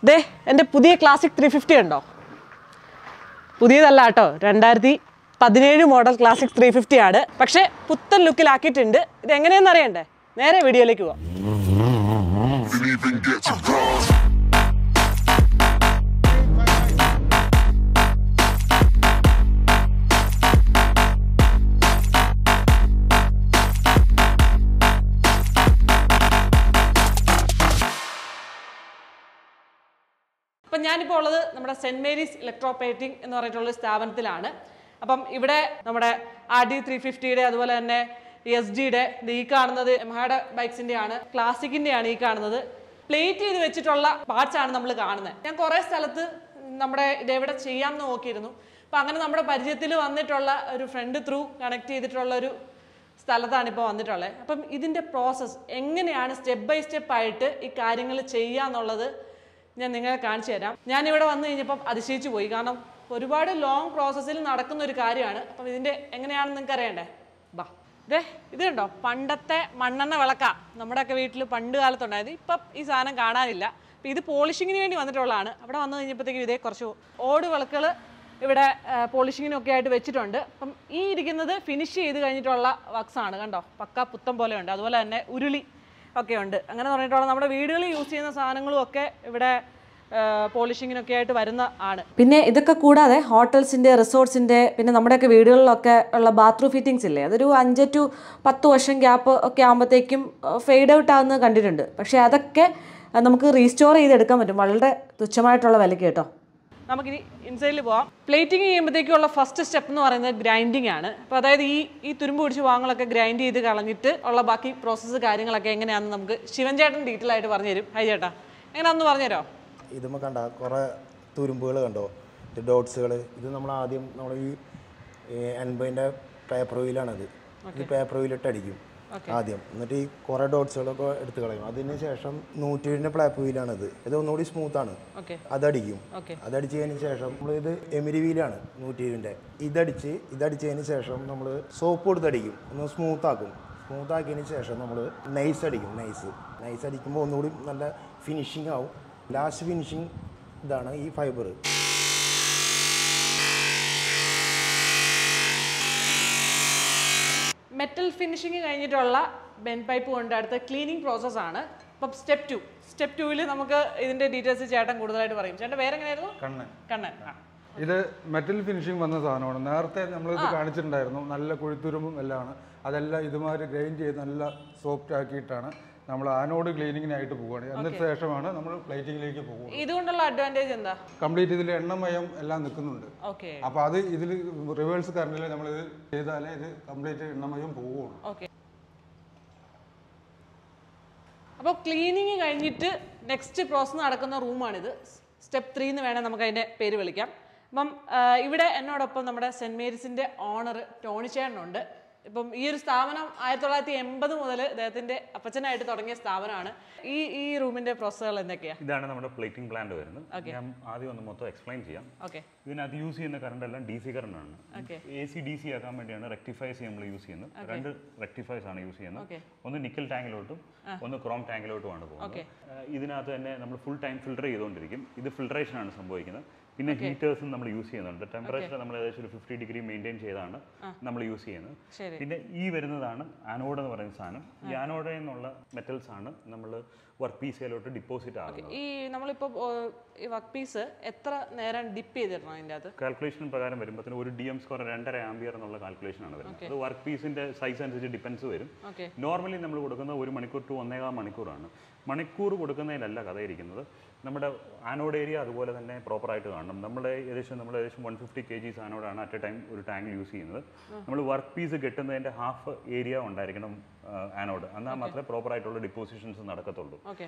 ദേ എൻ്റെ പുതിയ ക്ലാസിക് 350 ഉണ്ടോ? പുതിയതല്ല കേട്ടോ, 2017 മോഡൽ ക്ലാസിക് 350 ആണ്. പക്ഷേ പുത്തൻ ലുക്കിലാക്കിയിട്ടുണ്ട്. ഇത് എങ്ങനെയെന്ന് അറിയണ്ടേ? നേരെ വീഡിയോയിലേക്ക് പോവാം. അപ്പം ഞാനിപ്പോൾ ഉള്ളത് നമ്മുടെ സെൻറ്റ് മേരീസ് ഇലക്ട്രോ പെയിൻറ്റിംഗ് എന്ന് പറഞ്ഞിട്ടുള്ള സ്ഥാപനത്തിലാണ്. അപ്പം ഇവിടെ നമ്മുടെ RD 350യുടെ അതുപോലെ തന്നെ SD-യുടെ ഈ കാണുന്നത് യമഹയുടെ ബൈക്സിൻ്റെ ആണ്, ക്ലാസിക്കിൻ്റെ ആണ് ഈ കാണുന്നത്. പ്ലേറ്റ് ചെയ്ത് വെച്ചിട്ടുള്ള പാർട്സ് ആണ് നമ്മൾ കാണുന്നത്. ഞാൻ കുറേ സ്ഥലത്ത് നമ്മുടെ ഇതെവിടെ ചെയ്യാമെന്ന് നോക്കിയിരുന്നു. അപ്പം അങ്ങനെ നമ്മുടെ പരിചയത്തിൽ വന്നിട്ടുള്ള ഒരു ഫ്രണ്ട് ത്രൂ കണക്ട് ചെയ്തിട്ടുള്ള ഒരു സ്ഥലത്താണ് ഇപ്പോൾ വന്നിട്ടുള്ളത്. അപ്പം ഇതിൻ്റെ പ്രോസസ്സ് എങ്ങനെയാണ് സ്റ്റെപ്പ് ബൈ സ്റ്റെപ്പ് ആയിട്ട് ഈ കാര്യങ്ങൾ ചെയ്യാന്നുള്ളത് ഞാൻ നിങ്ങളെ കാണിച്ചു തരാം. ഞാനിവിടെ വന്നു കഴിഞ്ഞപ്പം അതിശയിച്ചു പോയി. കാരണം ഒരുപാട് ലോങ് പ്രോസസ്സിൽ നടക്കുന്ന ഒരു കാര്യമാണ്. അപ്പം ഇതിൻ്റെ എങ്ങനെയാണെന്ന് നിങ്ങൾക്ക് അറിയണ്ടേ? ബാ, ഇത് കണ്ടോ, പണ്ടത്തെ മണ്ണെണ്ണ വിളക്ക നമ്മുടെയൊക്കെ വീട്ടിൽ പണ്ട് കാലത്തുണ്ടായത്. ഇപ്പം ഈ സാധനം കാണാനില്ല. അപ്പം ഇത് പോളിഷിങ്ങിന് വേണ്ടി വന്നിട്ടുള്ളതാണ്. അവിടെ വന്നു കഴിഞ്ഞപ്പോഴത്തേക്കും ഇതേ കുറച്ച് ഓട് വിളക്കുകൾ ഇവിടെ പോളിഷിങ്ങിനൊക്കെ ആയിട്ട് വെച്ചിട്ടുണ്ട്. അപ്പം ഈ ഇരിക്കുന്നത് ഫിനിഷ് ചെയ്ത് കഴിഞ്ഞിട്ടുള്ള വർക്ക്സാണ്. കണ്ടോ, പക്ക പുത്തം പോലെ ഉണ്ട്. അതുപോലെ തന്നെ ഉരുളി ഒക്കെ ഉണ്ട്. അങ്ങനെ പറഞ്ഞിട്ടുള്ള നമ്മുടെ വീടുകളിൽ യൂസ് ചെയ്യുന്ന സാധനങ്ങളും ഒക്കെ ഇവിടെ പോളിഷിങ്ങിനൊക്കെ ആയിട്ട് വരുന്ന ആണ്. പിന്നെ ഇതൊക്കെ കൂടാതെ ഹോട്ടൽസിൻ്റെ, റിസോർട്ട്സിൻ്റെ, പിന്നെ നമ്മുടെയൊക്കെ വീടുകളിലൊക്കെ ഉള്ള ബാത്റൂം ഫിറ്റിങ്സ് ഇല്ലേ, അതൊരു 5 to 10 വർഷം ഗ്യാപ്പ് ഒക്കെ ആകുമ്പോഴത്തേക്കും ഫെയ്ഡ് ഔട്ട് ആകുന്നത് കണ്ടിട്ടുണ്ട്. പക്ഷേ അതൊക്കെ നമുക്ക് റീസ്റ്റോർ ചെയ്തെടുക്കാൻ പറ്റും വളരെ തുച്ഛമായിട്ടുള്ള വിലയ്ക്ക് കേട്ടോ. നമുക്കിനി ഇൻസൈഡിൽ പോവാം. പ്ലേറ്റിംഗ് ചെയ്യുമ്പോഴത്തേക്കുള്ള ഫസ്റ്റ് സ്റ്റെപ്പ് എന്ന് പറയുന്നത് ഗ്രൈൻഡിങ് ആണ്. അപ്പോൾ അതായത് ഈ തുരുമ്പ് പിടിച്ച ഭാഗങ്ങളൊക്കെ ഗ്രൈൻഡ് ചെയ്ത് കളഞ്ഞിട്ട് ഉള്ള ബാക്കി പ്രോസസ്സ് കാര്യങ്ങളൊക്കെ എങ്ങനെയാണെന്ന് നമുക്ക് ശിവൻ ചേട്ടൻ ഡീറ്റെയിൽ ആയിട്ട് പറഞ്ഞു തരും. ഹൈ ചേട്ടാ, എങ്ങനെയാണെന്ന് പറഞ്ഞുതരോ? ഇതുമ്മ കണ്ട കുറേ തുരുമ്പുകൾ കണ്ടോ, ഡോട്ട്സുകൾ. ഇത് നമ്മൾ ആദ്യം നമ്മൾ ഈ 80ൻ്റെ പേപ്പർ വീലാണിത്. ഈ പേപ്പർ വീലിട്ട് അടിക്കും ആദ്യം. എന്നിട്ട് ഈ കുറേ ഡോട്ട്സുകളൊക്കെ എടുത്ത് കളയും. അതിന് ശേഷം 120ൻ്റെ പ്ലാപ്പ് വീലാണിത്. ഇത് ഒന്നുകൂടി സ്മൂത്താണ്. അതടിക്കും. അതടിച്ച് കഴിഞ്ഞ ശേഷം നമ്മൾ ഇത് എമിരി വീലാണ് 120ൻ്റെ. ഇതടിച്ചതിന് ശേഷം നമ്മൾ സോപ്പ് കൊടുത്ത് അടിക്കും, ഒന്ന് സ്മൂത്താക്കും. സ്മൂത്താക്കിയതിന് ശേഷം നമ്മൾ നൈസ് അടിക്കും. നൈസ് അടിക്കുമ്പോൾ ഒന്നുകൂടി നല്ല ഫിനിഷിങ് ആവും. ലാസ്റ്റ് ഫിനിഷിങ് ഇതാണ് ഈ ഫൈബർ. മെറ്റൽ ഫിനിഷിങ് കഴിഞ്ഞിട്ടുള്ള ബെൻ പൈപ്പ് കൊണ്ട് അടുത്ത ക്ലീനിങ് പ്രോസസ്സാണ്. അപ്പം സ്റ്റെപ്പ് 2ൽ നമുക്ക് ഇതിൻ്റെ ഡീറ്റെയിൽസ് ചേട്ടൻ കൂടുതലായിട്ട് പറയും. ചേട്ടൻ വേറെ എങ്ങനെയായിരുന്നു? കണ്ണൻ. ഇത് മെറ്റൽ ഫിനിഷിങ് വന്ന സാധനമാണ്. നേരത്തെ നമ്മളിത് കാണിച്ചിട്ടുണ്ടായിരുന്നു. നല്ല കുഴിത്തുരുമ്പും എല്ലാമാണ്. അതെല്ലാം ഇതുമാതിരി ഗ്രൈൻഡ് ചെയ്ത് നല്ല സോഫ്റ്റ് ആക്കിയിട്ടാണ് നമ്മൾ ആനോഡ് ക്ലീനിങ്ങിനായിട്ട് പോവുകയാണ്. അതിന് ശേഷമാണ് നമ്മൾ പ്ലേറ്റിങ്ങിലേക്ക് പോകുന്നത്. ഇതുകൊണ്ടുള്ള അഡ്വാൻറ്റേജ് എന്താ? കംപ്ലീറ്റ് ഇതിൽ എണ്ണമയം എല്ലാം നിൽക്കുന്നുണ്ട്. അപ്പോൾ അത് ഇതിൽ റിവേഴ്സ് കറണ്ടിൽ നമ്മളിത് ചെയ്താലേ ഇത് കംപ്ലീറ്റ് എണ്ണമയം പോവുകയുള്ളൂ. അപ്പോൾ ക്ലീനിങ് കഴിഞ്ഞിട്ട് നെക്സ്റ്റ് പ്രോസസ്സ് നടക്കുന്ന റൂമാണിത്. സ്റ്റെപ്പ് 3 എന്ന് വേണേൽ നമുക്ക് അതിൻ്റെ പേര് വിളിക്കാം. അപ്പം ഇവിടെ എന്നോടൊപ്പം നമ്മുടെ സെൻറ്റ് മേരീസിൻ്റെ ഓണർ ടോണി ചേട്ടനുണ്ട്. ഇപ്പം ഈ ഒരു സ്ഥാപനം 1980 മുതൽ അദ്ദേഹത്തിന്റെ അപ്പച്ചനായിട്ട് തുടങ്ങിയ സ്ഥാപനമാണ്. ഈ റൂമിന്റെ പ്രോസസ്സുകൾ എന്തൊക്കെയാണ്? ഇതാണ് നമ്മുടെ പ്ലേറ്റിംഗ് പ്ലാന്റ് വരുന്നത്. ഞാൻ ആദ്യം ഒന്ന് മൊത്തം എക്സ്പ്ലെയിൻ ചെയ്യാം. ഇതിനകത്ത് യൂസ് ചെയ്യുന്ന കറണ്ട് എല്ലാം DC കറണ്ട് ആണ്. AC DC ആക്കാൻ വേണ്ടിയാണ് റെക്ടിഫയേഴ്സ് നമ്മൾ യൂസ് ചെയ്യുന്നത്. 2 റെക്ടിഫയേഴ്സ് ആണ് യൂസ് ചെയ്യുന്നത്. ഒന്ന് നിക്കൽ ടാങ്കിലോട്ടും ഒന്ന് ക്രോം ടാങ്കിലോട്ടുമാണ് പോകുന്നത്. ഇതിനകത്ത് തന്നെ നമ്മൾ ഫുൾ ടൈം ഫിൽട്ടർ ചെയ്തുകൊണ്ടിരിക്കും. ഇത് ഫിൽട്രേഷൻ ആണ് സംഭവിക്കുന്നത്. പിന്നെ ഹീറ്റേഴ്സും നമ്മൾ യൂസ് ചെയ്യുന്നുണ്ട്. ടെമ്പറേച്ചർ നമ്മൾ ഏകദേശം ഒരു 50 ഡിഗ്രി മെയിൻറ്റെയിൻ ചെയ്താണ് നമ്മൾ യൂസ് ചെയ്യുന്നത്. പിന്നെ ഈ വരുന്നതാണ് ആനോഡ് എന്ന് പറയുന്ന സാധനം. ഈ ആനോഡിൽ നിന്നുള്ള മെറ്റൽസ് ആണ് നമ്മൾ വർക്ക് പീസിലോട്ട് ഡിപ്പോസിറ്റ് ആകുന്നത്. ഈ നമ്മളിപ്പോൾ ഈ വർക്ക് പീസ് എത്ര നേരം ഡിപ്പ് ചെയ്തിടണം? അതിൻ്റെ അത് കാൽക്കുലേഷൻ പ്രകാരം വരുമ്പോൾ ഒരു DM സ്കോർ 2.5 ആംപിയർ എന്നുള്ള കാൽക്കുലേഷൻ ആണ് വരുന്നത്. അത് വർക്ക് പീസിന്റെ സൈസ് അനുസരിച്ച് ഡിപ്പെൻസ് വരും. നോർമലി നമ്മൾ കൊടുക്കുന്നത് 1 മണിക്കൂർ to 1.25 മണിക്കൂറാണ്. മണിക്കൂർ കൊടുക്കുന്നതിലല്ല കഥ ഇരിക്കുന്നത്. നമ്മുടെ ആനോഡ് ഏരിയ അതുപോലെ തന്നെ പ്രോപ്പറായിട്ട് കാണണം. നമ്മൾ ഏകദേശം 150 kg ആനോഡാണ് അറ്റ് എ ടൈം ഒരു ടാങ്കിൽ യൂസ് ചെയ്യുന്നത്. നമ്മൾ വർക്ക് പീസ് കെട്ടുന്നതിൻ്റെ ഹാഫ് ഏരിയ ഉണ്ടായിരിക്കണം ആനോഡ്. എന്നാൽ മാത്രമേ പ്രോപ്പറായിട്ടുള്ള ഡിപ്പോസിഷൻസ് നടക്കത്തുള്ളൂ.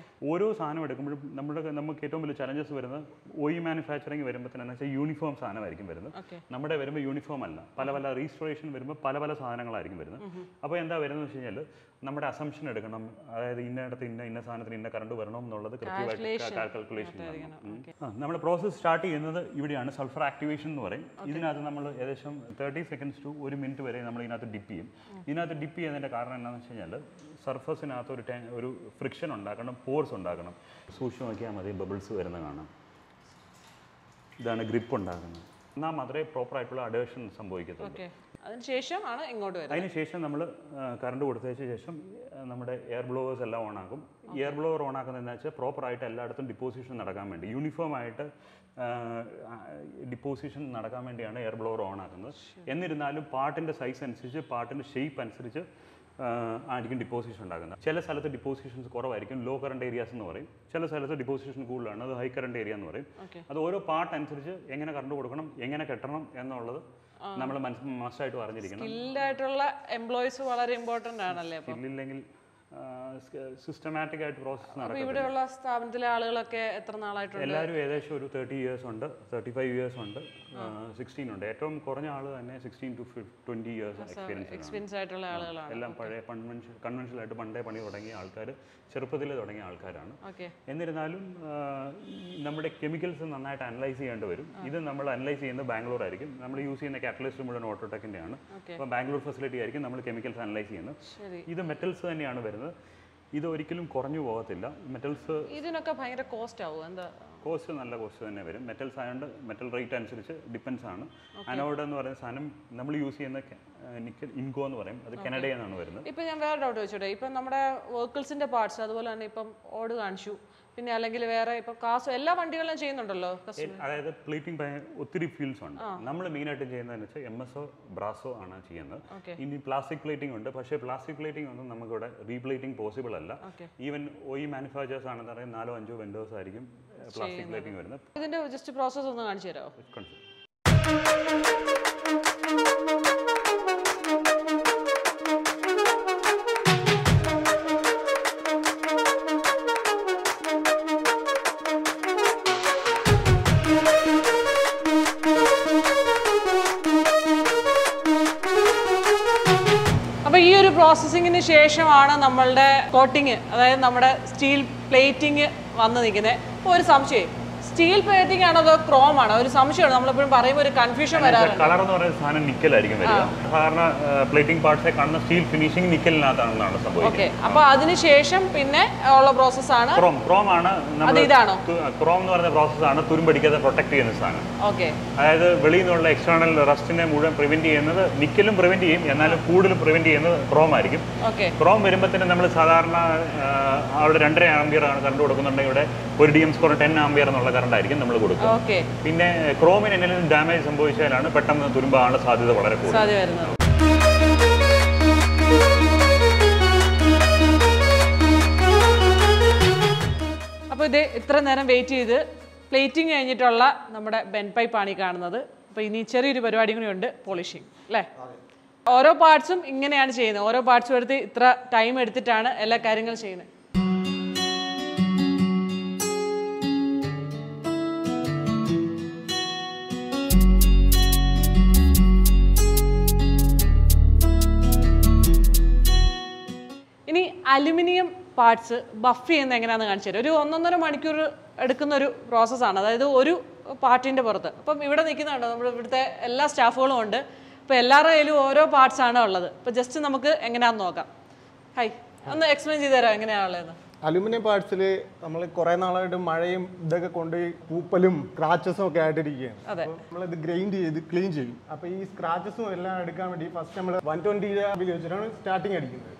ഓരോ സാധനം എടുക്കുമ്പോഴും നമുക്ക് ഏറ്റവും വലിയ ചലഞ്ചസ് വരുന്നത് OE മാനുഫാക്ചറിങ് വരുമ്പോഴത്തേനെന്ന് വെച്ചാൽ യൂണിഫോം സാധനമായിരിക്കും വരുന്നത്. നമ്മുടെ വരുമ്പോൾ യൂണിഫോം അല്ല, പല റീസ്റ്റോറേഷൻ വരുമ്പോൾ പല സാധനങ്ങളായിരിക്കും വരുന്നത്. അപ്പോൾ എന്താ വരുന്നത് വെച്ച് കഴിഞ്ഞാൽ നമ്മുടെ അസംഷൻ എടുക്കണം. അതായത് ഇന്നിടത്ത് ഇന്ന സാധനത്തിന് ഇന്ന കറണ്ട് വരണം എന്നുള്ളത് കൃത്യമായിട്ട് കാൽക്കുലേഷൻ. നമ്മുടെ പ്രോസസ്സ് സ്റ്റാർട്ട് ചെയ്യുന്നത് ഇവിടെയാണ്. സൾഫർ ആക്ടിവേഷൻ എന്ന് പറയും. ഇതിനകത്ത് നമ്മൾ ഏകദേശം 30 seconds to 1 minute വരെ നമ്മൾ ഇതിനകത്ത് ഡിപ്പ് ചെയ്യും. ഇതിനകത്ത് ഡിപ്പ് ചെയ്യുന്നതിൻ്റെ കാരണം എന്താണെന്ന് വെച്ച് കഴിഞ്ഞാൽ സർഫസിനകത്ത് ഒരു ഫ്രിക്ഷൻ ഉണ്ടാക്കണം, പോർസ് ഉണ്ടാക്കണം. സൂക്ഷിച്ച് നോക്കിയാൽ മതി, ബബിൾസ് വരുന്ന കാണാം. ഇതാണ് ഗ്രിപ്പ് ഉണ്ടാക്കുന്നത്. എന്നാൽ മാത്രമേ പ്രോപ്പറായിട്ടുള്ള അഡേഷൻ സംഭവിക്കത്തുള്ളൂ. അതിനുശേഷമാണ് ഇങ്ങോട്ട് വരുന്നത്. അതിനുശേഷം നമ്മൾ കറണ്ട് കൊടുത്തതിന് ശേഷം നമ്മുടെ എയർ ബ്ലോവേഴ്സ് എല്ലാം ഓണാക്കും. എയർ ബ്ലോവർ ഓണാക്കുന്നത് എന്താ വെച്ചാൽ പ്രോപ്പറായിട്ട് എല്ലായിടത്തും ഡിപ്പോസിഷൻ നടക്കാൻ വേണ്ടി, യൂണിഫോമായിട്ട് ഡിപ്പോസിഷൻ നടക്കാൻ വേണ്ടിയാണ് എയർ ബ്ലോവർ ഓണാക്കുന്നത്. എന്നിരുന്നാലും പാർട്ടിൻ്റെ സൈസ് അനുസരിച്ച്, പാർട്ടിൻ്റെ ഷേപ്പ് അനുസരിച്ച് ആയിരിക്കും ഡിപ്പോസിഷൻ ഉണ്ടാക്കുന്നത്. ചില സ്ഥലത്ത് ഡിപ്പോസിഷൻസ് കുറവായിരിക്കും, ലോ കറണ്ട് ഏരിയാസ് എന്ന് പറയും. ചില സ്ഥലത്ത് ഡിപ്പോസിഷൻ കൂടുതലാണ്, അത് ഹൈ കറണ്ട് ഏരിയ എന്ന് പറയും. അത് ഓരോ പാർട്ട് അനുസരിച്ച് എങ്ങനെ കറണ്ട് കൊടുക്കണം, എങ്ങനെ കെട്ടണം എന്നുള്ളത് നമ്മൾ മസ്റ്റായിട്ട് അറിഞ്ഞിരിക്കണം. സ്കിൽഡായിട്ടുള്ള എംപ്ലോയീസ് വളരെ ഇമ്പോർട്ടൻ്റ് ആണല്ലേ? സ്കില്ലില്ലെങ്കിൽ സിസ്റ്റമാറ്റിക് ആയിട്ട് പ്രോസസ്സ് നടക്കും. ഇവിടെയുള്ള സ്ഥാപനത്തിലെ ആളുകളൊക്കെ എത്ര നാളായിട്ടുണ്ട്? എല്ലാവരും ഏകദേശം ഒരു 30 ഇയേഴ്സ് ഉണ്ട്, 35 ഇയേഴ്സ് ഉണ്ട്, 16 ഉണ്ട്. ഏറ്റവും കുറഞ്ഞ ആൾ തന്നെ 16 to 20 ഇയേഴ്സ് എക്സ്പീരിയൻസ് ആയിട്ടുള്ള ആളുകളാണ്. എല്ലാം പഴയ കൺവെൻഷനായിട്ട് പണ്ടേ പണി തുടങ്ങിയ ആൾക്കാർ, ചെറുപ്പത്തിൽ തുടങ്ങിയ ആൾക്കാരാണ്. എന്നിരുന്നാലും നമ്മുടെ കെമിക്കൽസ് നന്നായിട്ട് അനലൈസ് ചെയ്യേണ്ടി വരും. ഇത് നമ്മൾ അനലൈസ് ചെയ്യുന്നത് ബാംഗ്ലൂർ ആയിരിക്കും. നമ്മൾ യൂസ് ചെയ്യുന്ന കാറ്റലിസ്റ്റ് മുഴുവൻ ഓട്ടോടെക്കിൻ്റെ ആണ്. അപ്പോൾ ബാംഗ്ലൂർ ഫെസിലിറ്റി ആയിരിക്കും നമ്മൾ കെമിക്കൽസ് അനലൈസ് ചെയ്യുന്നത്. ഇത് മെറ്റൽസ് തന്നെയാണ് വരുന്നത്. ഇത് ഒരിക്കലും കുറഞ്ഞു പോകത്തില്ല. മെറ്റൽസ് ഇതിനൊക്കെ ഭയങ്കര കോസ്റ്റ് ആവും. എന്താ കോസ്റ്റ്? നല്ല കോസ്റ്റ് തന്നെ വരും. മെറ്റൽസ് ആയതുകൊണ്ട് മെറ്റൽ റേറ്റ് അനുസരിച്ച് ഡിപ്പെൻസ് ആണ്. അനോഡ് എന്ന് പറയുന്ന സാധനം നമ്മൾ യൂസ് ചെയ്യുന്ന നിക്കൽ ഇൻകോ എന്ന് പറയും, അത് കനഡയിൽ നിന്നാണ് വരുന്നത്. ഇപ്പം ഞാൻ വേറെ ഡൗട്ട് ചോദിച്ചോട്ടെ, ഇപ്പം നമ്മുടെ വെഹിക്കിൾസിന്റെ പാർട്സ് അതുപോലെ തന്നെ ഇപ്പം ഓട് കാണിച്ചു, പിന്നെ അല്ലെങ്കിൽ വേറെ ഇപ്പം കാസോ എല്ലാ വണ്ടികളും ചെയ്യുന്നുണ്ടല്ലോ. അതായത് പ്ലേറ്റിംഗ് ഒത്തിരി ഫീൽഡ്സ് ഉണ്ട്. നമ്മൾ മെയിനായിട്ട് ചെയ്യുന്നതെന്ന് വെച്ചാൽ MSO ബ്രാസോ ആണ് ചെയ്യുന്നത്. ഇനി പ്ലാസ്റ്റിക് പ്ലേറ്റിംഗ് ഉണ്ട്, പക്ഷേ പ്ലാസ്റ്റിക് പ്ലേറ്റിംഗ് ഒന്നും നമുക്കിവിടെ റീപ്ലേറ്റിംഗ് പോസിബിൾ അല്ല. ഈവൻ OE മാനുഫാക്ചേഴ്സ് ആണെന്ന് പറയുന്നത് 4-5 വെൻഡേഴ്സ് ആയിരിക്കും പ്ലാസ്റ്റിക് പ്ലേറ്റിംഗ് വരുന്നത്. ഇതിന്റെ ജസ്റ്റ് പ്രോസസ് ഒന്ന് കാണിച്ചു തരാമോ? അപ്പോൾ ഈ ഒരു പ്രോസസ്സിങ്ങിന് ശേഷമാണ് നമ്മളുടെ കോട്ടിങ്, അതായത് നമ്മുടെ സ്റ്റീൽ പ്ലേറ്റിംഗ് വന്ന് നിൽക്കുന്നത്. അപ്പോൾ ഒരു സംശയം, സ്റ്റീൽ പ്ലേറ്റിംഗ് ആണോ അതോ ക്രോം ആണോ? ഒരു സംശയമാണ്, നമ്മളെപ്പോഴും പറയുമ്പോൾ ഒരു കൺഫ്യൂഷൻ വരാറുണ്ട്. കളർ എന്ന് പറയുന്ന സാധനം നിക്കലായിരിക്കും വരിക. സാധാരണ പ്ലേറ്റിംഗ് പാർട്സെ കാണുന്ന സ്റ്റീൽ ഫിനിഷിംഗ് നിക്കലിനകത്താണെന്നാണ് സംഭവിക്കുന്നത്. അപ്പോൾ അതിനുശേഷം പിന്നെ ഉള്ള പ്രോസസ്സാണ് ക്രോം ആണ്. ഇതാണോ ക്രോം എന്ന് പറയുന്ന പ്രോസസ്സാണ് തുരുമ്പടിക്കാതെ പ്രൊട്ടക്ട് ചെയ്യുന്ന സാധനം. ഓക്കെ, അതായത് വെളിയിൽ നിന്നുള്ള എക്സ്റ്റേണൽ റസ്റ്റിനെ മുഴുവൻ പ്രിവെന്റ് ചെയ്യുന്നത് നിക്കലും പ്രിവെന്റ് ചെയ്യും, എന്നാലും കൂടുതൽ പ്രിവെന്റ് ചെയ്യുന്നത് ക്രോം ആയിരിക്കും. ക്രോം വരുമ്പോൾ തന്നെ നമ്മൾ സാധാരണ അവിടെ 2.5 ആംപിയർ ആണ് കറണ്ട് കൊടുക്കുന്നുണ്ടെങ്കിൽ ഇവിടെ 1 DM സ്കോർ 10 ആംപിയർ എന്നുള്ള കറണ്ടായിരിക്കും നമ്മൾ കൊടുക്കുക. പിന്നെ ക്രോമിന് എന്തെങ്കിലും ഡാമേജ് സംഭവിച്ചാലാണ് പെട്ടെന്ന് തുരുമ്പാനുള്ള സാധ്യത വളരെ കൂടുതൽ. അപ്പോൾ ഇത് ഇത്ര നേരം വെയിറ്റ് ചെയ്ത് പ്ലേറ്റിംഗ് കഴിഞ്ഞിട്ടുള്ള നമ്മുടെ ബെൻ പൈപ്പാണ് ഈ കാണുന്നത്. അപ്പോൾ ഇനി ചെറിയൊരു പരിപാടി കൂടി ഉണ്ട്, പോളിഷിങ് അല്ലേ? ഓരോ പാർട്സും ഇങ്ങനെയാണ് ചെയ്യുന്നത്. ഓരോ പാർട്സും എടുത്ത് ഇത്ര ടൈം എടുത്തിട്ടാണ് എല്ലാ കാര്യങ്ങളും ചെയ്യുന്നത്. ഇനി അലുമിനിയം പാർട്സ് ബഫ് ചെയ്യുന്നത് എങ്ങനെയാണെന്ന് കാണിച്ചു തരാം. ഒരു 1.5 മണിക്കൂർ എടുക്കുന്ന ഒരു പ്രോസസ്സാണ്, അതായത് ഒരു പാർട്ടിൻ്റെ പുറത്ത്. അപ്പം ഇവിടെ നിൽക്കുന്നുണ്ടോ നമ്മുടെ ഇവിടുത്തെ എല്ലാ സ്റ്റാഫുകളും ഉണ്ട്. അപ്പോൾ എല്ലാവരുടെ കയ്യിലും ഓരോ പാർട്സാണ് ഉള്ളത്. അപ്പോൾ ജസ്റ്റ് നമുക്ക് എങ്ങനെയാണെന്ന് നോക്കാം. ഹൈ, ഒന്ന് എക്സ്പ്ലെയിൻ ചെയ്ത് തരാം എങ്ങനെയാണുള്ളതെന്ന്. അലുമിനിയം പാർട്സിൽ നമ്മൾ കുറേ നാളായിട്ട് മഴയും ഇതൊക്കെ കൊണ്ട് പൂപ്പലും സ്ക്രാച്ചസും ഒക്കെ ആയിട്ടിരിക്കുകയാണ്. നമ്മളിത് ഗ്രൈൻഡ് ചെയ്ത് ക്ലീൻ ചെയ്യും. അപ്പോൾ ഈ സ്ക്രാച്ചസും എല്ലാം എടുക്കാൻ വേണ്ടി ഫസ്റ്റ് നമ്മൾ 120 വെച്ചിട്ടാണ് സ്റ്റാർട്ടിങ് അടിക്കുന്നത്.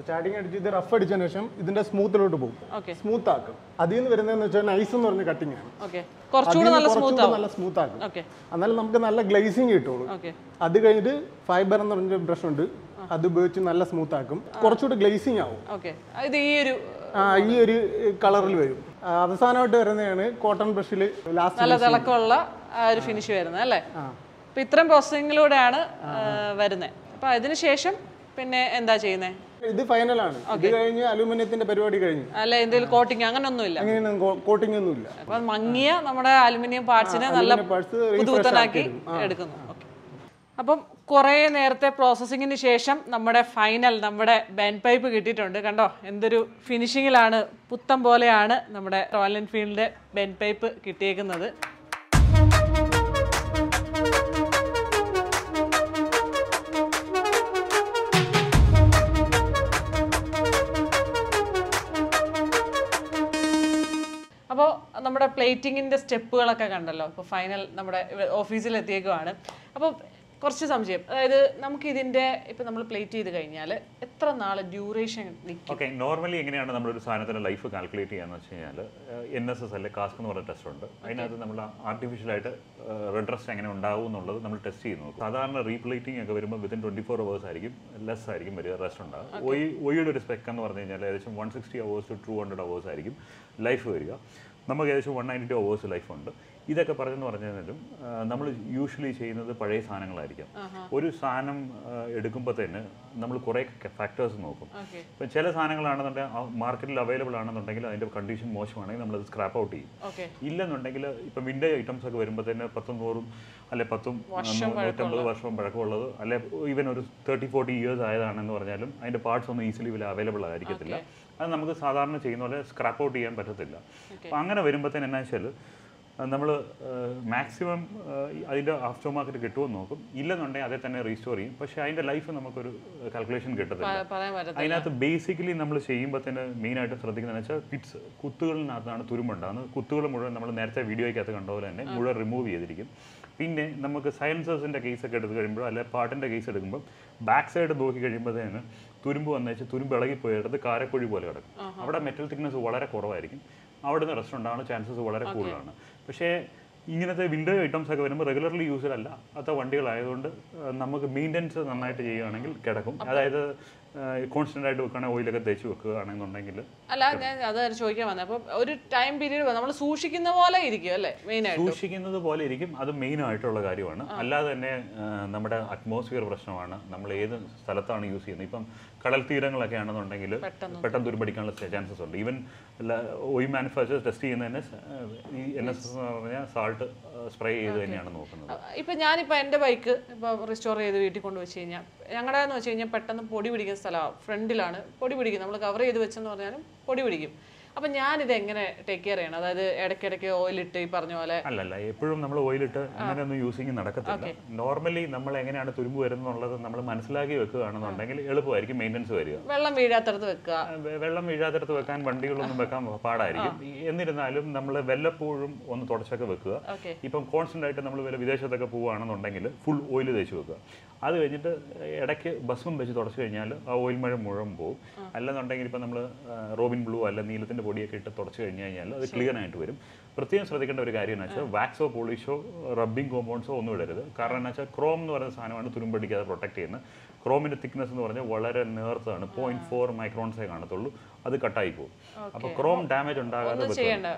സ്റ്റാർട്ടിങ് അടിച്ച് ഇത് റഫ് അടിച്ചതിന് ശേഷം ഇതിന്റെ സ്മൂത്തിലോട്ട് പോകും, സ്മൂത്ത് ആക്കും. അതിൽ നിന്ന് വരുന്നതെന്ന് വെച്ചാൽ നൈസ് എന്ന് പറഞ്ഞ കട്ടിങ് ആണ്, നല്ല സ്മൂത്ത് ആക്കും. എന്നാലും നമുക്ക് നല്ല ഗ്ലേസിങ് കിട്ടുള്ളൂ. അത് കഴിഞ്ഞിട്ട് ഫൈബർ എന്ന് പറഞ്ഞ ബ്രഷ് ഉണ്ട്, അത് ഉപയോഗിച്ച് നല്ല സ്മൂത്ത് ആക്കും, കുറച്ചുകൂടി ഗ്ലേസിങ് ആവും. ഈ ഒരു കളറിൽ വരും. അവസാനമായിട്ട് വരുന്നതാണ് കോട്ടൺ ബ്രഷിൽ ലാസ്റ്റ് നല്ല തിളക്കമുള്ള ഒരു ഫിനിഷ് വരുന്നത് അല്ലേ? അപ്പൊ ഇത്രയും പ്രോസസ്സിങ്ങിലൂടെയാണ് വരുന്നത്. അപ്പൊ അതിനുശേഷം പിന്നെ എന്താ ചെയ്യുന്നത്? ഇത് ഫൈനലാണ്. ഇത് കഴിഞ്ഞ് അലുമിനിയത്തിന്റെ പരിപാടി കഴിഞ്ഞു. അല്ല എന്തെങ്കിലും കോട്ടിങ് അങ്ങനൊന്നുമില്ല? കോട്ടിംഗ് ഒന്നുമില്ല. അപ്പൊ മങ്ങിയ നമ്മുടെ അലുമിനിയം പാർട്സിനെ നല്ല പുതുപുത്തനാക്കി എടുക്കുന്നു. അപ്പം കുറേ നേരത്തെ പ്രോസസ്സിങ്ങിന് ശേഷം നമ്മുടെ ഫൈനൽ നമ്മുടെ ബെൻ പൈപ്പ് കിട്ടിയിട്ടുണ്ട്. കണ്ടോ എന്തൊരു ഫിനിഷിങ്ങിലാണ്, പുത്തം പോലെയാണ് നമ്മുടെ റോയൽ എൻഫീൽഡിന്റെ ബെൻ പൈപ്പ് കിട്ടിയേക്കുന്നത്. നമ്മുടെ പ്ലേറ്റിങ്ങിന്റെ സ്റ്റെപ്പുകളൊക്കെ കണ്ടല്ലോ. ഇപ്പോൾ ഫൈനൽ നമ്മുടെ ഓഫീസിൽ എത്തിയേക്കുവാണ്. അപ്പോൾ കുറച്ച് സംശയം, അതായത് നമുക്ക് ഇതിന്റെ ഇപ്പൊ നമ്മൾ പ്ലേറ്റ് ചെയ്ത് കഴിഞ്ഞാൽ എത്ര നാള് ഡ്യൂറേഷൻ നിൽക്കും? ഓക്കെ, നോർമലി എങ്ങനെയാണ് നമ്മളൊരു സാധനത്തിന്റെ ലൈഫ് കാൽക്കുലേറ്റ് ചെയ്യാന്ന് വെച്ച് കഴിഞ്ഞാൽ NSS അല്ലെ കാസ്ക് എന്ന് പറയുന്ന ടെസ്റ്റ് ഉണ്ട്. അതിനകത്ത് നമ്മൾ ആർട്ടിഫിഷ്യലായിട്ട് റെഡ് റസ്റ്റ് എങ്ങനെ ഉണ്ടാവും എന്നുള്ളത് നമ്മൾ ടെസ്റ്റ് ചെയ്ത് നോക്കും. സാധാരണ റീപ്ലേറ്റിംഗ് ഒക്കെ വരുമ്പോൾ വിത്തിൻ 24 hours ആയിരിക്കും ലെസ് ആയിരിക്കും വരിക, റെസ്റ്റ് ഉണ്ടാകും. ഒയുടെ ഒരു സ്പെക്ക് എന്ന് പറഞ്ഞു കഴിഞ്ഞാൽ ഏകദേശം 160 hours to 200 hours ആയിരിക്കും ലൈഫ് വരിക. നമുക്ക് ഏകദേശം 192 hours ലൈഫ് ഉണ്ട്. ഇതൊക്കെ പറഞ്ഞെന്ന് പറഞ്ഞാലും നമ്മൾ യൂഷ്വലി ചെയ്യുന്നത് പഴയ സാധനങ്ങളായിരിക്കും. ഒരു സാധനം എടുക്കുമ്പോൾ തന്നെ നമ്മൾ കുറേ ഫാക്ടേഴ്സ് നോക്കും. ഇപ്പം ചില സാധനങ്ങളാണെന്നുണ്ടെങ്കിൽ മാർക്കറ്റിൽ അവൈലബിൾ ആണെന്നുണ്ടെങ്കിൽ അതിൻ്റെ കണ്ടീഷൻ മോശമാണെങ്കിൽ നമ്മളത് സ്ക്രാപ്പ് ഔട്ട് ചെയ്യും. ഇല്ലെന്നുണ്ടെങ്കിൽ ഇപ്പം വിൻറ്റേജ് ഐറ്റംസ് ഒക്കെ വരുമ്പോൾ തന്നെ 100 അല്ലെ 150 വർഷം പഴക്കമുള്ളത് അല്ലെ ഈവൻ ഒരു 30-40 years ആയതാണെന്ന് പറഞ്ഞാലും അതിൻ്റെ പാർട്സ് ഒന്നും ഈസിലി അവൈലബിൾ ആയിരിക്കത്തില്ല. അത് നമുക്ക് സാധാരണ ചെയ്യുന്ന പോലെ സ്ക്രാപ്പ് ഔട്ട് ചെയ്യാൻ പറ്റത്തില്ല. അപ്പം അങ്ങനെ വരുമ്പോഴത്തേന് എന്നാ വെച്ചാൽ നമ്മൾ മാക്സിമം അതിൻ്റെ ആഫ്റ്റർ മാർക്കറ്റ് കിട്ടുമെന്ന് നോക്കും. ഇല്ലെന്നുണ്ടെങ്കിൽ അതേ തന്നെ റീസ്റ്റോർ ചെയ്യും. പക്ഷേ അതിൻ്റെ ലൈഫ് നമുക്കൊരു കാൽക്കുലേഷൻ കിട്ടത്തില്ല. അതിനകത്ത് ബേസിക്കലി നമ്മൾ ചെയ്യുമ്പോൾ തന്നെ മെയിനായിട്ട് ശ്രദ്ധിക്കുന്നതെന്ന് വെച്ചാൽ പിറ്റ്സ്, കുത്തുകളിനകത്താണ് തുരുമ്പുണ്ടാകുന്നത്. കുത്തുകൾ മുഴുവൻ നമ്മൾ നേരത്തെ വീഡിയോയ്ക്കകത്ത് കണ്ട പോലെ തന്നെ മുഴുവൻ റിമൂവ് ചെയ്തിരിക്കും. പിന്നെ നമുക്ക് സൈലൻസേഴ്സിൻ്റെ കേസൊക്കെ എടുത്ത് കഴിയുമ്പോൾ അല്ലെ പാട്ടിൻ്റെ കേസ് എടുക്കുമ്പോൾ ബാക്ക് സൈഡ് നോക്കി കഴിയുമ്പോഴത്തേന് തുരുമ്പ് വന്നേച്ച് തുരുമ്പ് ഇളകിപ്പോയത് കാരക്കുഴി പോലെ കിടക്കും. അവിടെ മെറ്റൽ തിക്നെസ് വളരെ കുറവായിരിക്കും. അവിടെ നിന്ന് റെസ്റ്റ് ഉണ്ടാകാനുള്ള ചാൻസസ് വളരെ കൂടുതലാണ്. പക്ഷേ ഇങ്ങനത്തെ വിൻഡോ ഐറ്റംസ് ഒക്കെ വരുമ്പോൾ റെഗുലർലി യൂസിലല്ല അത്ത വണ്ടികളായതുകൊണ്ട് നമുക്ക് മെയിൻ്റെനൻസ് നന്നായിട്ട് ചെയ്യുകയാണെങ്കിൽ കിടക്കും. അതായത് കോൺസ്റ്റന്റ് ആയിട്ട് വെക്കുകയാണെങ്കിൽ ഓയിലൊക്കെ തേച്ച് വെക്കുകയാണെന്നുണ്ടെങ്കിൽ. അല്ല, ഞാൻ അത് ചോദിക്കാൻ വന്നത്. അപ്പോൾ ഒരു ടൈം പീരീഡ് നമ്മൾ സൂക്ഷിക്കുന്ന പോലെ ഇരിക്കും അല്ലേ? മെയിനായിട്ട് സൂക്ഷിക്കുന്നത് പോലെ ഇരിക്കും. അത് മെയിൻ ആയിട്ടുള്ള കാര്യമാണ്. അല്ലാതെ തന്നെ നമ്മുടെ അറ്റ്മോസ്ഫിയർ പ്രശ്നമാണ്. നമ്മൾ ഏത് സ്ഥലത്താണ് യൂസ് ചെയ്യുന്നത്. ഇപ്പം കടൽ തീരങ്ങളൊക്കെ ആണെന്നുണ്ടെങ്കിൽ പെട്ടെന്ന് തുരുമ്പടിക്കാനുള്ള ചാൻസസ് ഉണ്ട്. ഈവൻ ഓയിൽ മാനുഫാക്ചേഴ്സ് ടെസ്റ്റ് ചെയ്യുന്നതന്നെ ഈ NSS എന്ന് പറഞ്ഞാൽ സാൾട്ട് സ്പ്രേ ചെയ്ത് തന്നെയാണ് നോക്കുന്നത്. ഇപ്പം ഞാനിപ്പോൾ എൻ്റെ ബൈക്ക് ഇപ്പോൾ റിസ്റ്റോർ ചെയ്ത് വീട്ടിൽ കൊണ്ട് വെച്ച് കഴിഞ്ഞാൽ ഞങ്ങളുടെ എന്ന് വെച്ച് കഴിഞ്ഞാൽ പെട്ടെന്ന് പൊടി പിടിക്കുന്ന സ്ഥലമാണ്, ഫ്രണ്ടിലാണ് പൊടി പിടിക്കും. നമ്മൾ കവർ ചെയ്ത് വെച്ചെന്ന് പറഞ്ഞാലും പൊടി പിടിക്കും. അപ്പം ഞാനിത് എങ്ങനെ ടേക്ക് കെയർ ചെയ്യണം? അതായത് ഇടയ്ക്കിടയ്ക്ക് ഓയിലിട്ട് ഈ പറഞ്ഞ പോലെ അല്ലല്ല, എപ്പോഴും നമ്മൾ ഓയിലിട്ട് അങ്ങനെയൊന്നും യൂസിങ് നടക്കത്തില്ല. നോർമലി നമ്മൾ എങ്ങനെയാണ് തുരുമ്പ് വരുന്നുള്ളത് നമ്മൾ മനസ്സിലാക്കി വെക്കുകയാണെന്നുണ്ടെങ്കിൽ എളുപ്പമായിരിക്കും മെയിൻ്റെനൻസ് വരിക. വെള്ളം വീഴാത്തടത്ത് വെക്കുക. വെള്ളം വീഴാത്തടത്ത് വെക്കാൻ വണ്ടികളൊന്നും വെക്കാൻ പാടായിരിക്കും. എന്നിരുന്നാലും നമ്മൾ വല്ലപ്പോഴും ഒന്ന് തുടച്ചൊക്കെ വെക്കുക. ഇപ്പം കോൺസ്റ്റന്റ് ആയിട്ട് നമ്മൾ വിദേശത്തൊക്കെ പോവുകയാണെന്നുണ്ടെങ്കിൽ ഫുൾ ഓയിൽ തേച്ച് വെക്കുക. അത് കഴിഞ്ഞിട്ട് ഇടയ്ക്ക് ബസ്സും വെച്ച് തുടച്ചു കഴിഞ്ഞാൽ ആ ഓയിൽ മഴ മുഴുവൻ പോകും. അല്ലെന്നുണ്ടെങ്കിൽ ഇപ്പം നമ്മൾ റോബിൻ ബ്ലൂ അല്ല നീലത്തിൻ്റെ പൊടിയൊക്കെ ഇട്ട് തുടച്ചു കഴിഞ്ഞ് കഴിഞ്ഞാൽ അത് ക്ലിയർ ആയിട്ട് വരും. പ്രത്യേകം ശ്രദ്ധിക്കേണ്ട ഒരു കാര്യം എന്ന് വെച്ചാൽ വാക്സോ പോളിഷോ റബ്ബിംഗ് കോമ്പൗണ്ട്സോ ഒന്നും ഇടരുത്. കാരണം എന്ന് വെച്ചാൽ ക്രോം എന്ന് പറയുന്ന സാധനമാണ് തുരുമ്പടിക്കാതെ പ്രൊട്ടക്ട് ചെയ്യുന്നത്. ക്രോമിൻ്റെ തിക്നെസ് എന്ന് പറഞ്ഞാൽ വളരെ നേർത്താണ്, 0.4 മൈക്രോൺസേ കാണത്തുള്ളൂ. അത് കട്ടായി പോകും. അപ്പോൾ ക്രോം ഡാമേജ് ഉണ്ടാകാതെ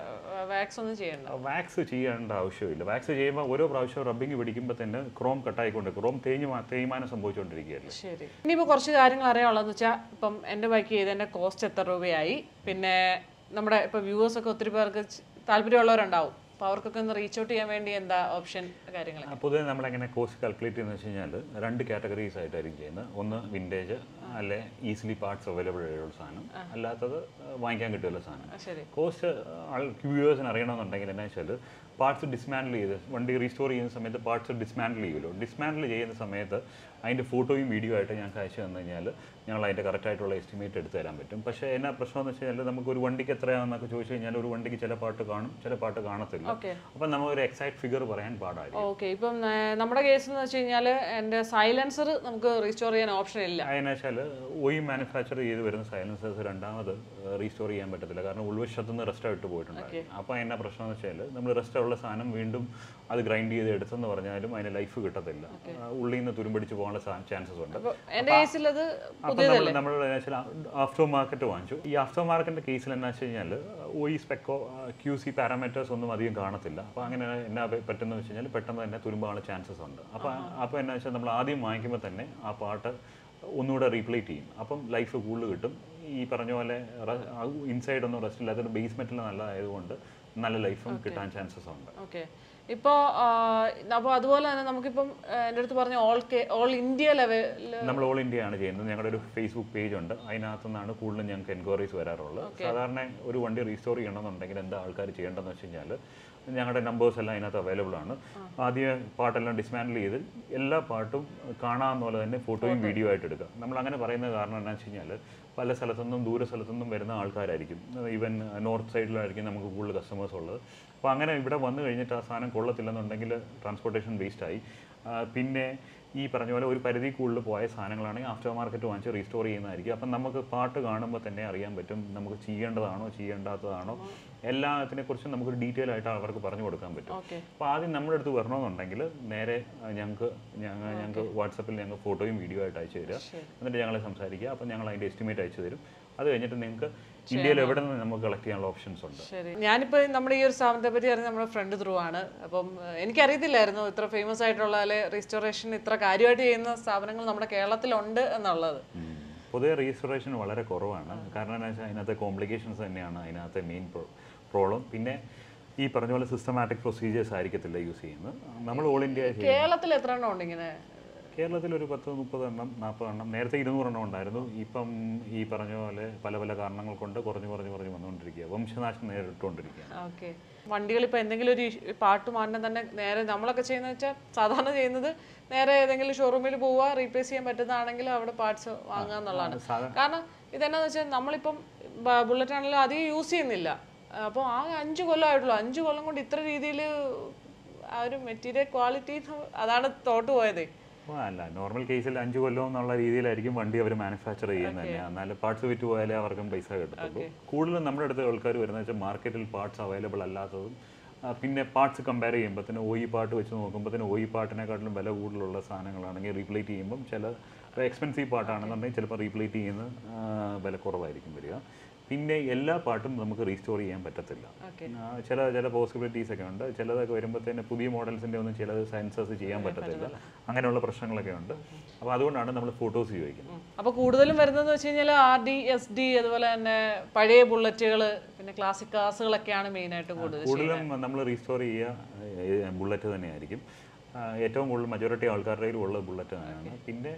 വാക്സ് ചെയ്യേണ്ട ആവശ്യമില്ല. വാക്സ് ചെയ്യുമ്പോൾ ഓരോ പ്രാവശ്യം റബ്ബിങ് പിടിക്കുമ്പോൾ തന്നെ ക്രോം കട്ടായിക്കൊണ്ട് ക്രോം തേയ്മാനം സംഭവിച്ചുകൊണ്ടിരിക്കുകയല്ലേ. ശരി, ഇനിയിപ്പോൾ കുറച്ച് കാര്യങ്ങൾ അറിയാനുള്ളതെന്ന് വെച്ചാൽ ഇപ്പം എൻ്റെ ബൈക്ക് ചെയ്തതിൻ്റെ കോസ്റ്റ് എത്ര രൂപയായി, പിന്നെ നമ്മുടെ ഇപ്പോൾ വ്യൂവേഴ്സൊക്കെ ഒത്തിരി പേർക്ക് താല്പര്യമുള്ളവരുണ്ടാവും. അപ്പോൾ അവർക്കൊക്കെ ഒന്ന് റീച്ച് ഔട്ട് ചെയ്യാൻ വേണ്ടി എന്താ ഓപ്ഷൻ കാര്യങ്ങൾ? പൊതുവെ നമ്മളെങ്ങനെ കോസ്റ്റ് കാൽക്കുലേറ്റ് ചെയ്യുന്നത് വെച്ച് കഴിഞ്ഞാൽ 2 കാറ്റഗറീസ് ആയിട്ടായിരിക്കും ചെയ്യുന്നത്. ഒന്ന് വിൻറ്റേജ് അല്ലെ ഈസിലി പാർട്സ് അവൈലബിൾ ആയിട്ടുള്ള സാധനം, അല്ലാത്തത് വാങ്ങിക്കാൻ കിട്ടുമല്ലോ സാധനം. കോസ്റ്റ് വ്യൂവേഴ്സിന് അറിയണമെന്നുണ്ടെങ്കിൽ എന്താ വെച്ചാൽ പാർട്സ് ഡിസ്മാൻഡിൽ ചെയ്ത് വണ്ടി റീസ്റ്റോർ ചെയ്യുന്ന സമയത്ത് പാർട്സ് ഡിസ്മാൻഡിൽ ചെയ്യുമല്ലോ. ഡിസ്മാൻഡിൽ ചെയ്യുന്ന സമയത്ത് അതിൻ്റെ ഫോട്ടോയും വീഡിയോ ആയിട്ട് ഞങ്ങൾക്ക് അയച്ചു തന്നു കഴിഞ്ഞാൽ ഞങ്ങൾ അതിൻ്റെ കറക്റ്റായിട്ടുള്ള എസ്റ്റിമേറ്റ് എടുത്ത് തരാൻ പറ്റും. പക്ഷേ എന്നാ പ്രശ്നം എന്ന് വെച്ച് കഴിഞ്ഞാൽ നമുക്ക് ഒരു വണ്ടിക്ക് എത്രയാണെന്നൊക്കെ ചോദിച്ചു കഴിഞ്ഞാൽ ഒരു വണ്ടിക്ക് ചില പാട്ട് കാണും, ചില പാട്ട് കാണത്തില്ല. അപ്പം നമുക്കൊരു എക്സാക്ട് ഫിഗർ പറയാൻ പാടായിരിക്കും. ഓക്കെ, ഇപ്പം നമ്മുടെ കേസ് എന്ന് വെച്ച് കഴിഞ്ഞാൽ എൻ്റെ സൈലൻസർ നമുക്ക് റീസ്റ്റോർ ചെയ്യാൻ ഓപ്ഷൻ ഇല്ല. അതിനെന്ന് വെച്ചാൽ ഓയിൽ മാനുഫാക്ചർ ചെയ്ത് വരുന്ന സൈലൻസേഴ്സ് രണ്ടാമത് റീസ്റ്റോർ ചെയ്യാൻ പറ്റത്തില്ല. കാരണം ഉൾവശത്തുനിന്ന് റെസ്റ്റ് ആയിട്ട് പോയിട്ടുണ്ടാകും. അപ്പോൾ എന്നാ പ്രശ്നം എന്ന് വെച്ചാൽ നമ്മൾ റെസ്റ്റ് ഉള്ള സാധനം വീണ്ടും അത് ഗ്രൈൻഡ് ചെയ്ത് എടുത്തെന്ന് പറഞ്ഞാലും അതിന് ലൈഫ് കിട്ടത്തില്ല. ഉള്ളിൽ നിന്ന് തുരുമ്പടിച്ച് പോകാനുള്ള ചാൻസസ് ഉണ്ട്. നമ്മൾ ആഫ്റ്റർ മാർക്കറ്റ് വാങ്ങിച്ചു. ഈ ആഫ്റ്റർ മാർക്കറ്റിന്റെ കേസിൽ എന്നാ വെച്ച് കഴിഞ്ഞാൽ OE സ്പെക്കോ QC പാരാമീറ്റേഴ്സ് ഒന്നും അധികം കാണത്തില്ല. അപ്പോൾ അങ്ങനെ എന്നാ പറ്റുന്നത് വെച്ച് കഴിഞ്ഞാൽ പെട്ടെന്ന് തന്നെ തുരുമ്പാനുള്ള ചാൻസസ് ഉണ്ട്. അപ്പോൾ എന്നാ വെച്ചാൽ നമ്മൾ ആദ്യം വാങ്ങിക്കുമ്പോൾ തന്നെ ആ പാട്ട് ഒന്നുകൂടെ റീപ്ലേറ്റ് ചെയ്യും. അപ്പം ലൈഫ് കൂടുതൽ കിട്ടും. ഈ പറഞ്ഞ പോലെ ഇൻസൈഡ് ഒന്നും റെസ്റ്റ് ഇല്ലാത്തത് ബേസ് മെറ്റൽ നല്ലതായതുകൊണ്ട് നല്ല ലൈഫും കിട്ടാൻ ചാൻസസ് ഉണ്ട്. ഇപ്പോൾ അപ്പോൾ അതുപോലെ തന്നെ നമുക്കിപ്പം എൻ്റെ അടുത്ത് പറഞ്ഞ ഓൾ ഇന്ത്യ ലെവലിൽ നമ്മൾ ഓൾ ഇന്ത്യ ആണ് ചെയ്യുന്നത്. ഞങ്ങളുടെ ഒരു ഫേസ്ബുക്ക് പേജ് ഉണ്ട്. അതിനകത്തു നിന്നാണ് കൂടുതലും ഞങ്ങൾക്ക് എൻക്വയറീസ് വരാറുള്ളത്. സാധാരണ ഒരു വണ്ടി റീസ്റ്റോർ ചെയ്യണമെന്നുണ്ടെങ്കിൽ എന്താ ആൾക്കാർ ചെയ്യേണ്ടതെന്ന് വെച്ച് കഴിഞ്ഞാൽ ഞങ്ങളുടെ നമ്പേഴ്സ് എല്ലാം അതിനകത്ത് അവൈലബിൾ ആണ്. ആദ്യം പാട്ടെല്ലാം ഡിസ്മാൻഡിൽ ചെയ്ത് എല്ലാ പാട്ടും കാണാവുന്ന പോലെ തന്നെ ഫോട്ടോയും വീഡിയോ ആയിട്ട് എടുക്കുക. നമ്മൾ അങ്ങനെ പറയുന്നത് കാരണം എന്താണെന്ന് വെച്ച് കഴിഞ്ഞാൽ പല സ്ഥലത്തുനിന്നും ദൂര സ്ഥലത്തുനിന്നും വരുന്ന ആൾക്കാരായിരിക്കും. ഈവൻ നോർത്ത് സൈഡിലായിരിക്കും നമുക്ക് കൂടുതൽ കസ്റ്റമേഴ്സ് ഉള്ളത്. അപ്പോൾ അങ്ങനെ ഇവിടെ വന്നു കഴിഞ്ഞിട്ട് ആ സാധനം കൊള്ളത്തില്ലെന്നുണ്ടെങ്കിൽ ട്രാൻസ്പോർട്ടേഷൻ വേസ്റ്റായി. പിന്നെ ഈ പറഞ്ഞ പോലെ ഒരു പരിധി കൂടുതൽ പോയ സാധനങ്ങളാണെങ്കിൽ ആഫ്റ്റർ മാർക്കറ്റ് വാങ്ങിച്ച് റീസ്റ്റോർ ചെയ്യുന്നതായിരിക്കും. അപ്പം നമുക്ക് പാട്ട് കാണുമ്പോൾ തന്നെ അറിയാൻ പറ്റും നമുക്ക് ചെയ്യേണ്ടതാണോ ചെയ്യേണ്ടാത്തതാണോ എല്ലാത്തിനെക്കുറിച്ചും നമുക്ക് ഡീറ്റെയിൽ ആയിട്ട് അവർക്ക് പറഞ്ഞു കൊടുക്കാൻ പറ്റും. അപ്പോൾ ആദ്യം നമ്മുടെ അടുത്ത് വരണമെന്നുണ്ടെങ്കിൽ നേരെ ഞങ്ങൾക്ക് വാട്സപ്പിൽ ഞങ്ങൾ ഫോട്ടോയും വീഡിയോ ആയിട്ട് അയച്ചു തരിക. എന്നിട്ട് ഞങ്ങളെ സംസാരിക്കുക. അപ്പം ഞങ്ങൾ അതിൻ്റെ എസ്റ്റിമേറ്റ് അയച്ചു തരും. അത് കഴിഞ്ഞിട്ട് നിങ്ങൾക്ക് ഇന്ത്യയിൽ എവിടെ നിന്ന് നമുക്ക് കളക്ട് ചെയ്യാനുള്ള ഓപ്ഷൻസ് ഉണ്ട്. ശരി, ഞാനിപ്പോൾ നമ്മുടെ ഈ ഒരു സ്ഥാപനത്തെ പറ്റി അറിയാൻ നമ്മുടെ ഫ്രണ്ട് ത്രൂ ആണ്. അപ്പം എനിക്കറിയത്തില്ലായിരുന്നു ഇത്ര ഫേമസ് ആയിട്ടുള്ള റീസ്റ്റോറേഷൻ ഇത്ര കാര്യമായിട്ട് ചെയ്യുന്ന സ്ഥാപനങ്ങൾ നമ്മുടെ കേരളത്തിലുണ്ട് എന്നുള്ളത്. പൊതുവെ റീസ്റ്റോറേഷൻ വളരെ കുറവാണ്. കാരണം എന്താ വെച്ചാൽ അതിനകത്തെ കോംപ്ലിക്കേഷൻസ് തന്നെയാണ് അതിനകത്തെ മെയിൻ പ്രോബ്ലം. പിന്നെ ഈ പറഞ്ഞ പോലെ സിസ്റ്റമാറ്റിക് പ്രൊസീജിയേഴ്സ് ആയിരിക്കത്തില്ല യൂസ് ചെയ്യുന്നത്. നമ്മൾ ഓൾ ഇന്ത്യ കേരളത്തിൽ എത്ര എണ്ണം ഉണ്ട് ഇങ്ങനെ? കേരളത്തിൽ ഒരു 10-30 എണ്ണം 40 എണ്ണം, നേരത്തെ 200 എണ്ണം ഉണ്ടായിരുന്നു. ഇപ്പം ഈ പറഞ്ഞ പോലെ പല പല കാരണങ്ങൾ കൊണ്ട് കുറഞ്ഞു വന്നുകൊണ്ടിരിക്കുക, വംശനാശം നേരിട്ടുകൊണ്ടിരിക്കുക. ഓക്കെ, വണ്ടികൾ ഇപ്പോൾ എന്തെങ്കിലും ഒരു പാട്ട് മാറ്റാൻ തന്നെ നേരെ നമ്മളൊക്കെ ചെയ്യുന്നത് വെച്ചാൽ സാധാരണ ചെയ്യുന്നത് നേരെ ഏതെങ്കിലും ഷോറൂമിൽ പോവുക, റീപ്ലേസ് ചെയ്യാൻ പറ്റുന്നതാണെങ്കിൽ അവിടെ പാർട്സ് വാങ്ങുക എന്നുള്ളതാണ്. കാരണം ഇതെന്നാന്ന് വെച്ചാൽ നമ്മളിപ്പം ബുള്ളറ്റ് ആണെങ്കിലും അധികം യൂസ് ചെയ്യുന്നില്ല. അപ്പോൾ ആ 5 കൊല്ലം ആയിട്ടുള്ളൂ. 5 കൊല്ലം കൊണ്ട് ഇത്ര രീതിയിൽ ആ ഒരു മെറ്റീരിയൽ ക്വാളിറ്റി, അതാണ് തോട്ട് പോയത്. അല്ല, നോർമൽ കേസിൽ 5 കൊല്ലം എന്നുള്ള രീതിയിലായിരിക്കും വണ്ടി അവർ മാനുഫാക്ചർ ചെയ്യുന്നത് തന്നെ. എന്നാലും പാർട്സ് വിറ്റ് പോയാലേ അവർക്കും പൈസ കിട്ടത്തുള്ളൂ. കൂടുതലും നമ്മുടെ അടുത്ത് ആൾക്കാർ വരുന്നത് വെച്ചാൽ മാർക്കറ്റിൽ പാർട്സ് അവൈലബിൾ അല്ലാത്തതും, പിന്നെ പാർട്സ് കമ്പയർ ചെയ്യുമ്പോഴത്തേന് OE പാർട്ട് വെച്ച് നോക്കുമ്പോഴത്തേന് OE പാർട്ടിനെക്കാട്ടിലും വില കൂടുതലുള്ള സാധനങ്ങളാണെങ്കിൽ റീപ്ലേറ്റ് ചെയ്യുമ്പം ചില എക്സ്പെൻസീവ് പാർട്ടാണെന്നുണ്ടെങ്കിൽ ചിലപ്പോൾ റീപ്ലേറ്റ് ചെയ്യുന്ന വില കുറവായിരിക്കും വരിക. പിന്നെ എല്ലാ പാട്ടും നമുക്ക് റീസ്റ്റോർ ചെയ്യാൻ പറ്റത്തില്ല. ചില പോസിബിലിറ്റീസ് ഒക്കെ ഉണ്ട്. ചിലതൊക്കെ വരുമ്പോഴത്തേന് പുതിയ മോഡൽസിൻ്റെ ഒന്നും ചിലത് സെൻസേഴ്സ് ചെയ്യാൻ പറ്റത്തില്ല. അങ്ങനെയുള്ള പ്രശ്നങ്ങളൊക്കെ ഉണ്ട്. അപ്പോൾ അതുകൊണ്ടാണ് നമ്മൾ ഫോട്ടോസ് ചോദിക്കുന്നത്. അപ്പോൾ കൂടുതലും വരുന്നതെന്ന് വെച്ച് കഴിഞ്ഞാൽ RD, SD, അതുപോലെ തന്നെ പഴയ ബുള്ളറ്റുകൾ, പിന്നെ ക്ലാസിക് കാസുകളൊക്കെയാണ് മെയിനായിട്ട് കൂടുതലും നമ്മൾ റീസ്റ്റോർ ചെയ്യുക ബുള്ളറ്റ് തന്നെയായിരിക്കും. ഏറ്റവും കൂടുതൽ മജോറിറ്റി ആൾക്കാരുടെ ഉള്ളത് ബുള്ളറ്റ് തന്നെയാണ്. പിന്നെ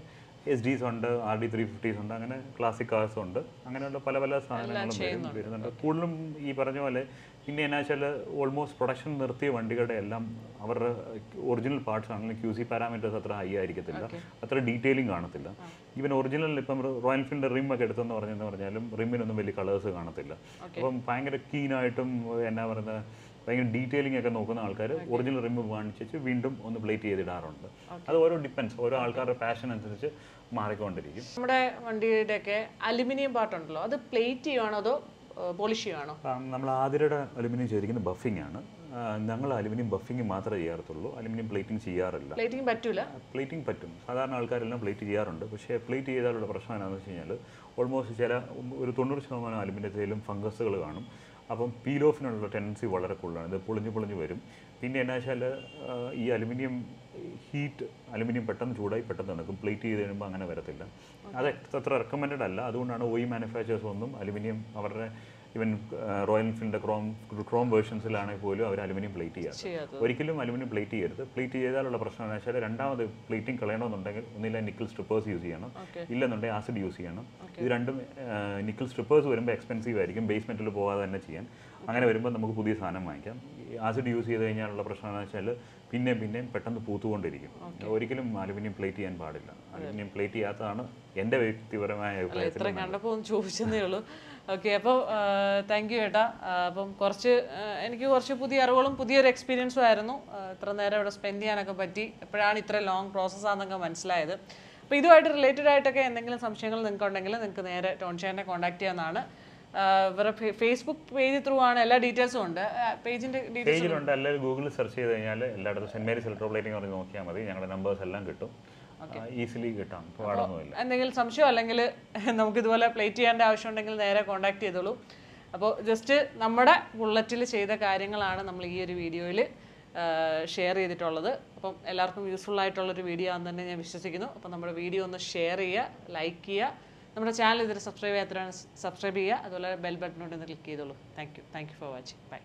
SDs ഉണ്ട്, RD 350s ഉണ്ട്, അങ്ങനെ ക്ലാസിക് കാർസ് ഉണ്ട്. അങ്ങനെയുള്ള പല പല സാധനങ്ങളും വരുന്നുണ്ട് കൂടുതലും ഈ പറഞ്ഞ പോലെ. പിന്നെ എന്നാ വെച്ചാൽ ഓൾമോസ്റ്റ് പ്രൊഡക്ഷൻ നിർത്തിയ വണ്ടികളുടെ എല്ലാം അവരുടെ ഒറിജിനൽ പാർട്സ് ആണെങ്കിലും QC പാരാമീറ്റേഴ്സ് അത്ര ഹൈ ആയിരിക്കത്തില്ല, അത്ര ഡീറ്റെയിലിംഗ് കാണത്തില്ല. ഈവൻ ഒറിജിനൽ ഇപ്പം റോയൽ എൻഫീൽഡിൻ്റെ റിം ഒക്കെ എടുത്തെന്ന് പറഞ്ഞാലും റിമ്മിനൊന്നും വലിയ കളേഴ്സ് കാണത്തില്ല. അപ്പം ഭയങ്കര കീനായിട്ടും എന്നാ പറയുന്നത് ഭയങ്കര ഡീറ്റെയിലിംഗ് ഒക്കെ നോക്കുന്ന ആൾക്കാർ ഒറിജിനൽ റിം വാങ്ങിച്ച് വീണ്ടും ഒന്ന് പ്ലേറ്റ് ചെയ്തിടാറുണ്ട്. അത് ഓരോ ഡിപ്പെൻസ്, ഓരോ ആൾക്കാരുടെ പാഷൻ അനുസരിച്ച് മാറിക്കൊണ്ടിരിക്കും. നമ്മുടെ വണ്ടിയുടെയൊക്കെ അലുമിനിയം പാർട്ടുണ്ടല്ലോ, അത് പ്ലേറ്റ് ചെയ്യുവാണോ അതോ പോളിഷ് ചെയ്യുവാണോ? നമ്മൾ ആതിരയുടെ അലുമിനിയം ചെയ്തിരിക്കുന്നത് ബഫിംഗ് ആണ്. ഞങ്ങൾ അലുമിനിയം ബഫിംഗ് മാത്രമേ ചെയ്യാറുള്ളൂ, അലുമിനിയം പ്ലേറ്റിംഗ് ചെയ്യാറില്ല. പ്ലേറ്റിംഗ് പറ്റൂല? പ്ലേറ്റിംഗ് പറ്റും, സാധാരണ ആൾക്കാരെല്ലാം പ്ലേറ്റ് ചെയ്യാറുണ്ട്. പക്ഷേ പ്ലേറ്റ് ചെയ്താലുള്ള പ്രശ്നം എന്താണെന്ന് വെച്ച് കഴിഞ്ഞാൽ ഓൾമോസ്റ്റ് ഒരു 90% അലുമിനിയത്തിലും ഫംഗസുകൾ കാണും. അപ്പം പീൽ ഓഫിനുള്ള ടെൻഡൻസി വളരെ കൂടുതലാണ്. ഇത് പൊളിഞ്ഞു വരും. പിന്നെ എന്നാ വെച്ചാൽ ഈ അലുമിനിയം ഹീറ്റ്, അലുമിനിയം പെട്ടെന്ന് ചൂടായി പെട്ടെന്ന് തണുക്കും. പ്ലേറ്റ് ചെയ്ത് കഴിയുമ്പോൾ അങ്ങനെ വരത്തില്ല. അത് അത്ര റെക്കമെൻഡഡ് അല്ല. അതുകൊണ്ടാണ് OE മാനുഫാക്ചേഴ്സ് ഒന്നും അലുമിനിയം അവരുടെ ഈവൻ റോയൽ എൻഫീൽഡിൻ്റെ ക്രോം വേർഷൻസിലാണെങ്കിൽ പോലും അവർ അലുമിനിയം പ്ലേറ്റ് ചെയ്യാറ്. ഒരിക്കലും അലുമിനിയം പ്ലേറ്റ് ചെയ്യരുത്. പ്ലേറ്റ് ചെയ്താലുള്ള പ്രശ്നം എന്ന് വെച്ചാൽ രണ്ടാമത് പ്ലേറ്റിംഗ് കളയണമെന്നുണ്ടെങ്കിൽ ഒന്നില്ല നിക്കൽ സ്ട്രിപ്പേഴ്സ് യൂസ് ചെയ്യണം, ഇല്ലെന്നുണ്ടെങ്കിൽ ആസിഡ് യൂസ് ചെയ്യണം. ഇത് രണ്ടും നിക്കൽ സ്ട്രിപ്പേഴ്സ് വരുമ്പോൾ എക്സ്പെൻസീവ് ആയിരിക്കും, ബേസ്മെൻറ്റിൽ പോകാതെ തന്നെ ചെയ്യാൻ. അങ്ങനെ വരുമ്പോൾ നമുക്ക് പുതിയ സാധനം വാങ്ങിക്കാം. ആസിഡ് യൂസ് ചെയ്ത് കഴിഞ്ഞാലുള്ള പ്രശ്നം എന്ന് വെച്ചാൽ പിന്നെയും പെട്ടെന്ന് പൂത്തുകൊണ്ടിരിക്കും. ഒരിക്കലും അലുമിനിയം പ്ലേറ്റ് ചെയ്യാൻ പാടില്ല. അലുമിനിയം പ്ലേറ്റ് ചെയ്യാത്തതാണ് എൻ്റെ വ്യക്തിപരമായ അഭിപ്രായത്തിൽ. ഇത്ര കണ്ടപ്പോൾ ഒന്ന് ചോദിച്ചതേ ഉള്ളൂ. ഓക്കെ, അപ്പോൾ താങ്ക് യു ഏട്ടാ. അപ്പം എനിക്ക് കുറച്ച് പുതിയ അറിവുകളും പുതിയൊരു എക്സ്പീരിയൻസും ആയിരുന്നു. ഇത്ര നേരം ഇവിടെ സ്പെൻഡ് ചെയ്യാനൊക്കെ പറ്റി. എപ്പോഴാണ് ഇത്ര ലോങ് പ്രോസസ്സാണെന്നൊക്കെ മനസ്സിലായത്. അപ്പോൾ ഇതുമായിട്ട് റിലേറ്റഡ് ആയിട്ടൊക്കെ എന്തെങ്കിലും സംശയങ്ങൾ നിങ്ങൾക്ക് ഉണ്ടെങ്കിൽ നിങ്ങൾക്ക് നേരെ ടോൺഷേനെ കോൺടാക്ട് ചെയ്യാവുന്നതാണ്. ഇവരുടെ ഫേസ്ബുക്ക് പേജ് ത്രൂ ആണ്, എല്ലാ ഡീറ്റെയിൽസും ഉണ്ട്. പേജിലുണ്ട്. എല്ലാവരും ഗൂഗിളിൽ സെർച്ച് ചെയ്ത് കഴിഞ്ഞാൽ എല്ലായിടത്തും St.Mary ഇലക്ട്രോ പ്ലേറ്റിംഗ് പറഞ്ഞ് നോക്കിയാൽ മതി. ഞങ്ങളുടെ നമ്പേഴ്സ് എല്ലാം കിട്ടും, ഈസിലി കിട്ടാം. പാടൊന്നുമില്ല. എന്തെങ്കിലും സംശയം അല്ലെങ്കിൽ നമുക്ക് ഇതുപോലെ പ്ലേറ്റ് ചെയ്യേണ്ട ആവശ്യം ഉണ്ടെങ്കിൽ നേരെ കോൺടാക്ട് ചെയ്തോളൂ. അപ്പോൾ ജസ്റ്റ് നമ്മുടെ ബുള്ളറ്റിൽ ചെയ്ത കാര്യങ്ങളാണ് നമ്മൾ ഈ ഒരു വീഡിയോയിൽ ഷെയർ ചെയ്തിട്ടുള്ളത്. അപ്പം എല്ലാവർക്കും യൂസ്ഫുൾ ആയിട്ടുള്ളൊരു വീഡിയോ ആണെന്ന് തന്നെ ഞാൻ വിശ്വസിക്കുന്നു. അപ്പോൾ നമ്മുടെ വീഡിയോ ഒന്ന് ഷെയർ ചെയ്യുക, ലൈക്ക് ചെയ്യുക, നമ്മുടെ ചാനൽ ഇതിൽ സബ്സ്ക്രൈബ് ചെയ്യാത്തവരാണ് സബ്സ്ക്രൈബ് ചെയ്യുക, അതുപോലെ ബെൽ ബട്ടനോട് ഒന്ന് ക്ലിക്ക് ചെയ്തോളൂ. Thank you for watching. By.